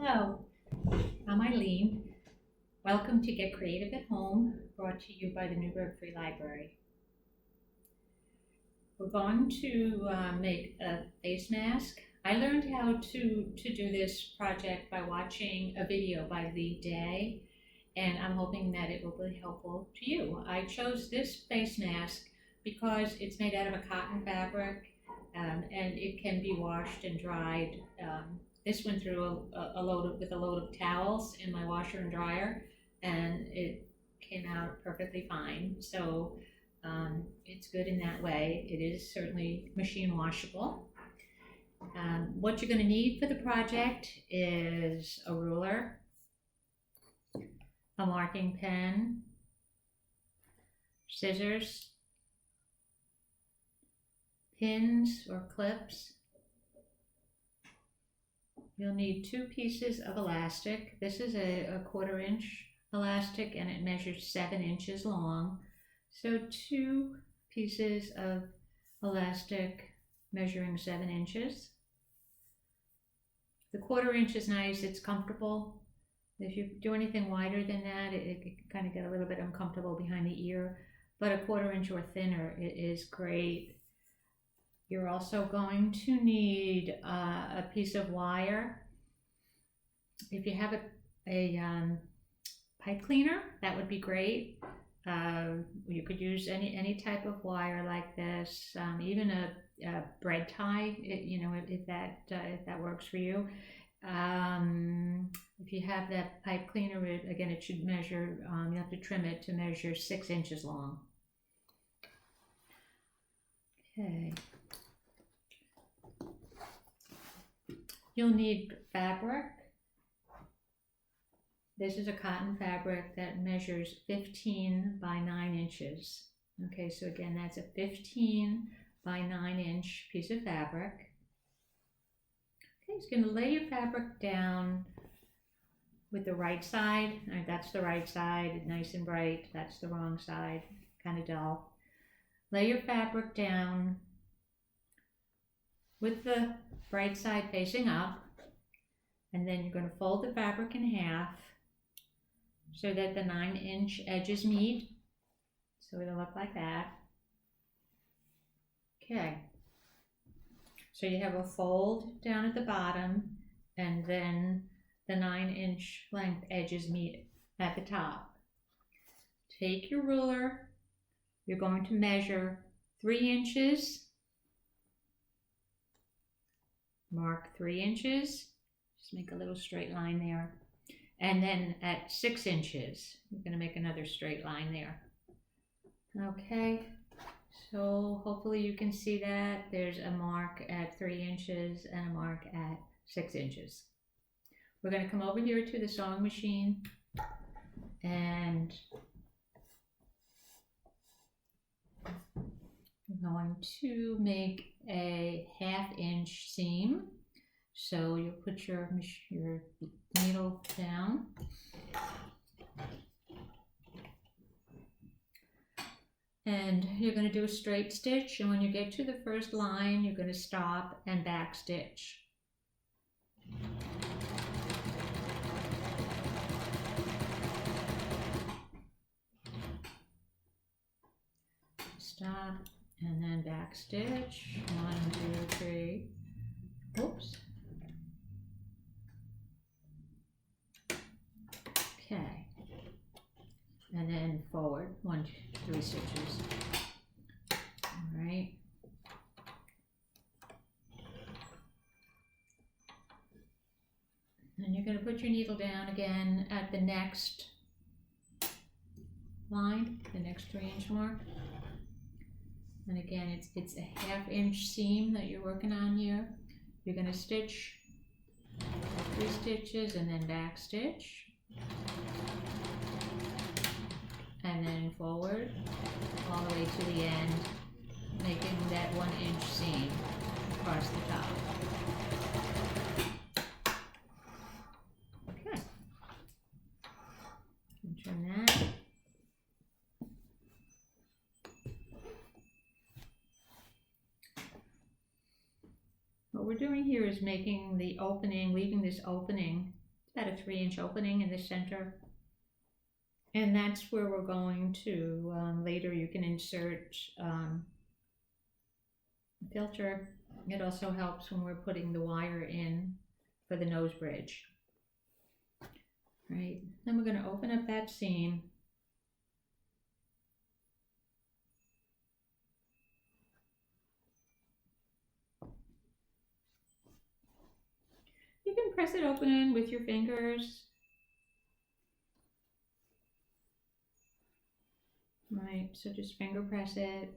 Hello, I'm Eileen. Welcome to Get Creative at Home, brought to you by the Newburgh Free Library. We're going to make a face mask. I learned how to do this project by watching a video by Lee Day, and I'm hoping that it will be helpful to you. I chose this face mask because it's made out of a cotton fabric, and it can be washed and dried. This went through a load of towels in my washer and dryer, and it came out perfectly fine. So it's good in that way. It is certainly machine washable. What you're going to need for the project is a ruler, a marking pen, scissors, pins or clips. You'll need 2 pieces of elastic. This is a 1/4 inch elastic and it measures 7 inches long. So 2 pieces of elastic measuring 7 inches. The 1/4 inch is nice, it's comfortable. If you do anything wider than that, it can kind of get a little bit uncomfortable behind the ear, but a 1/4 inch or thinner, it is great. You're also going to need a piece of wire. If you have a pipe cleaner, that would be great. You could use any type of wire like this, even a bread tie, if that works for you. If you have that pipe cleaner, again, it should measure, you have to trim it to measure 6 inches long. Okay. You'll need fabric. This is a cotton fabric that measures 15 by 9 inches. Okay, so again, that's a 15 by 9 inch piece of fabric. Okay, so you're going to lay your fabric down with the right side. All right, that's the right side, nice and bright. That's the wrong side, kind of dull. Lay your fabric down with the bright side facing up, and then you're going to fold the fabric in half so that the 9 inch edges meet. So it'll look like that. Okay. So you have a fold down at the bottom, and then the 9 inch length edges meet at the top. Take your ruler. You're going to measure 3 inches. Mark 3 inches. Just make a little straight line there. And then at 6 inches, you're going to make another straight line there. Okay, so hopefully you can see that. There's a mark at 3 inches and a mark at 6 inches. We're going to come over here to the sewing machine, and we're going to make a 1/2 inch seam. So you put your needle down. And you're going to do a straight stitch, and when you get to the first line, you're going to stop and back stitch. Stop and then back stitch. 1, 2, 3. Oops. Okay. And then forward 1, 2, 3 stitches. All right. And you're going to put your needle down again at the next line, the next 3 inch mark. And again, it's a 1/2 inch seam that you're working on here. You're going to stitch 3 stitches and then back stitch. And then forward all the way to the end, making that 1 inch seam across the top. Okay. And turn that. What we're doing here is making the opening, leaving this opening about a 3-inch opening in the center. And that's where we're going to, later you can insert a filter. It also helps when we're putting the wire in for the nose bridge. Right, then we're going to open up that seam. You can press it open with your fingers. Right, so just finger press it.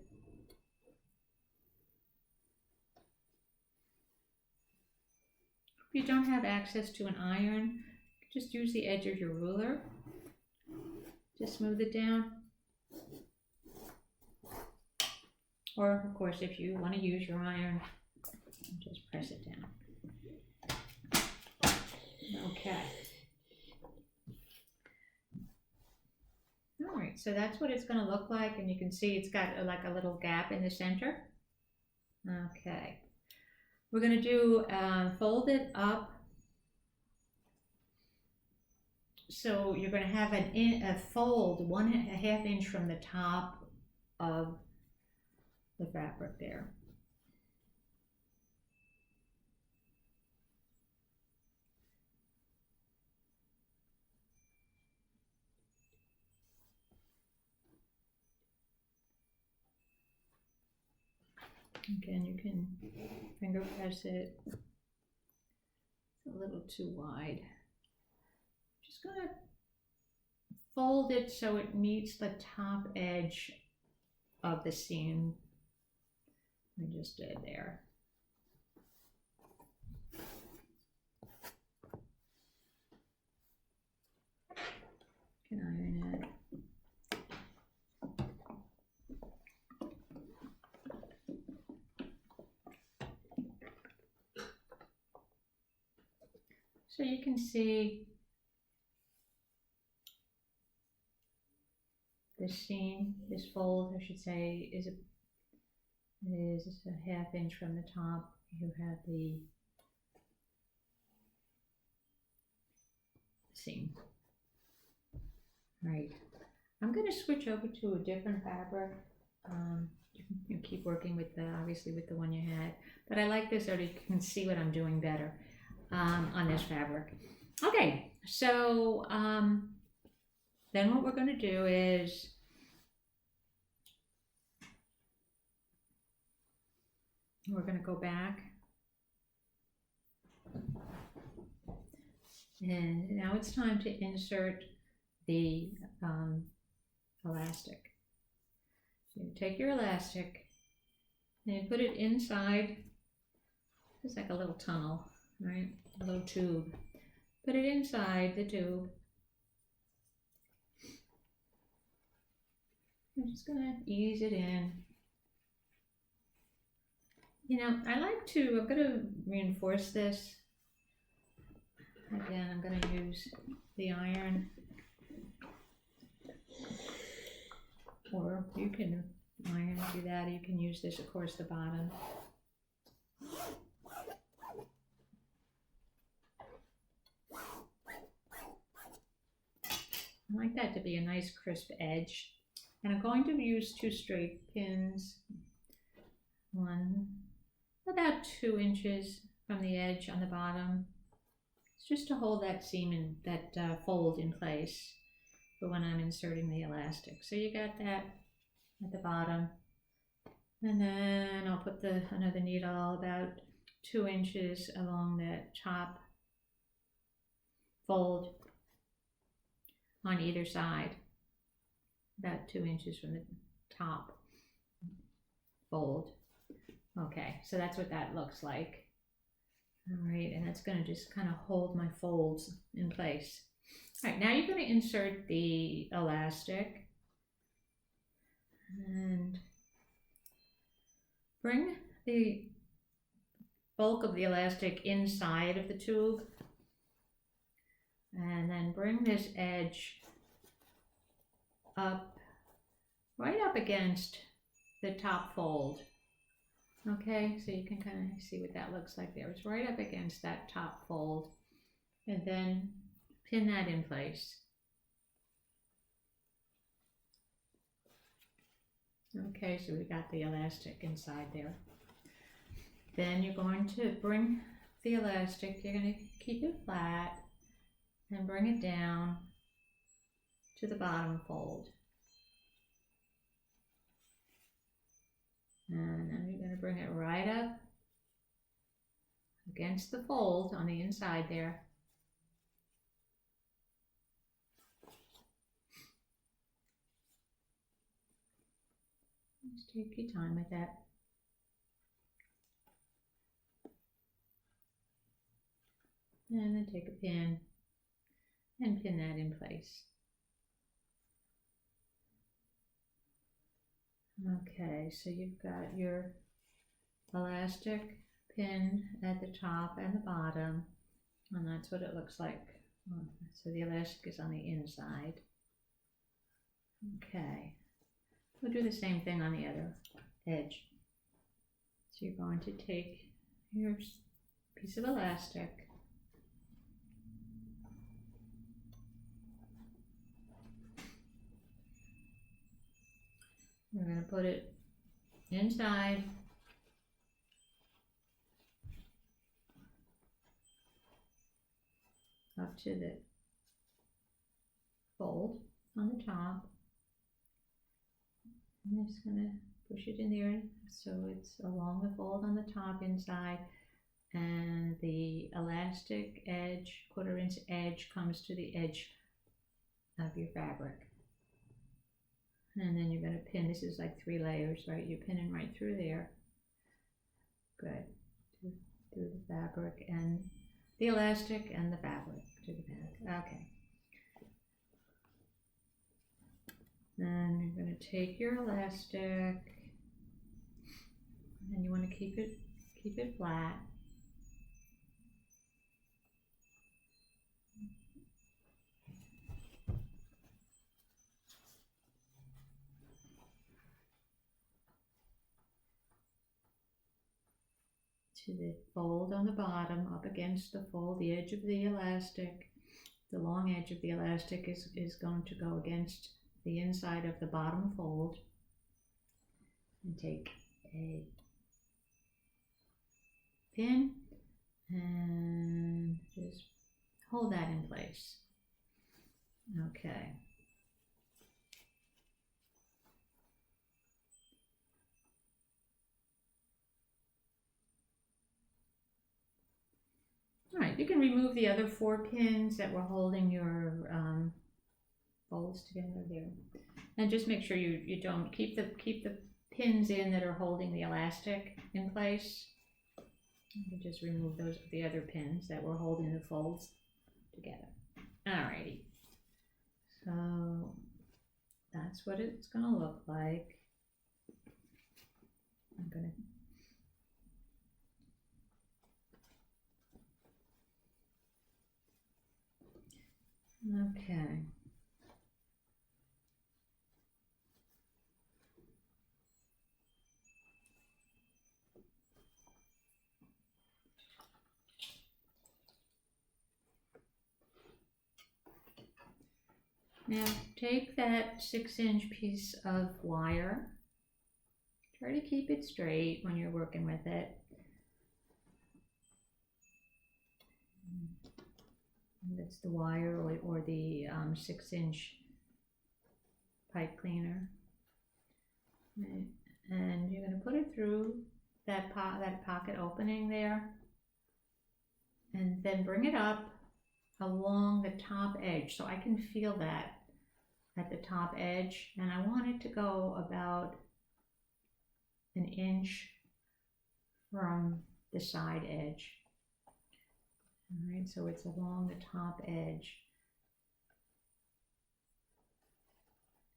If you don't have access to an iron, just use the edge of your ruler to smooth it down. Or, of course, if you want to use your iron, just press it down. Okay. All right, so that's what it's going to look like, and you can see it's got like a little gap in the center. Okay. We're going to do fold it up. So you're going to have a fold 1/2 inch from the top of the fabric there. Again, you can finger press it. It's a little too wide. Just gonna fold it so it meets the top edge of the seam I just did there. Can iron it. So you can see this seam, this fold, I should say, is a 1/2 inch from the top. You have the seam. Right. I'm going to switch over to a different fabric. You keep working with obviously with the one you had, but I like this so you can see what I'm doing better on this fabric. Okay, so then what we're going to do is we're going to go back, and now it's time to insert the elastic. You take your elastic and you put it inside, it's like a little tunnel, right? A little tube. Put it inside the tube. I'm just gonna ease it in. You know, I'm gonna reinforce this. Again, I'm gonna use the iron. Or you can iron, do that. You can use this, of course, the bottom. I like that to be a nice crisp edge. And I'm going to use 2 straight pins. One about 2 inches from the edge on the bottom. It's just to hold that seam and that fold in place for when I'm inserting the elastic. So you got that at the bottom. And then I'll put another needle about 2 inches along that top fold on either side, about 2 inches from the top fold. Okay, so that's what that looks like. All right, and that's going to just kind of hold my folds in place. All right, now you're going to insert the elastic and bring the bulk of the elastic inside of the tube, and then bring this edge up, right up against the top fold. Okay, so you can kind of see what that looks like there. It's right up against that top fold. And then pin that in place. Okay, so we got the elastic inside there. Then you're going to bring the elastic, you're going to keep it flat and bring it down to the bottom fold. And then you're going to bring it right up against the fold on the inside there. Just take your time with that. And then take a pin and pin that in place. Okay, so you've got your elastic pinned at the top and the bottom, and that's what it looks like. So the elastic is on the inside. Okay, we'll do the same thing on the other edge. So you're going to take your piece of elastic, we're going to put it inside up to the fold on the top. I'm just going to push it in there so it's along the fold on the top inside, and the elastic edge, 1/4 inch edge, comes to the edge of your fabric. And then you're going to pin, this is like 3 layers, right? You're pinning right through there. Good. Through the fabric and the elastic and the fabric to the back. Okay. Then you're going to take your elastic and you want to keep it flat. To the fold on the bottom, up against the fold, the edge of the elastic, the long edge of the elastic is going to go against the inside of the bottom fold, and take a pin and just hold that in place. Okay. All right, you can remove the other 4 pins that were holding your folds together there, and just make sure you don't keep the pins in that are holding the elastic in place. You can just remove the other pins that were holding the folds together. Alrighty, so that's what it's going to look like. I'm going to okay. Now take that 6-inch piece of wire. Try to keep it straight when you're working with it. That's the wire or the 6-inch pipe cleaner. Right. And you're going to put it through that pocket opening there, and then bring it up along the top edge, so I can feel that at the top edge, and I want it to go about 1 inch from the side edge. All right, so it's along the top edge,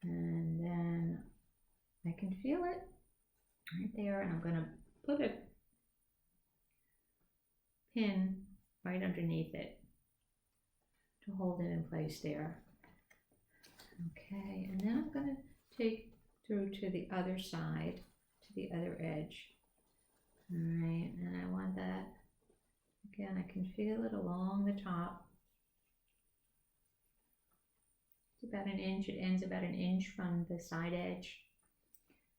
and then I can feel it right there, and I'm going to put a pin right underneath it to hold it in place there. Okay, and then I'm going to take through to the other side, to the other edge. All right, and I want that, again, I can feel it along the top. about an inch. It ends about an inch from the side edge.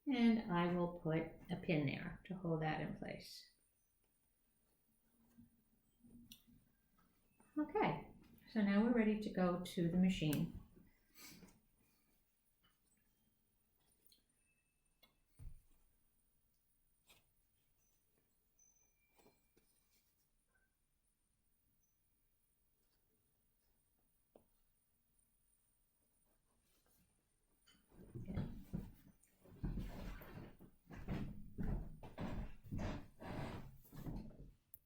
And I will put a pin there to hold that in place. Okay, so now we're ready to go to the machine.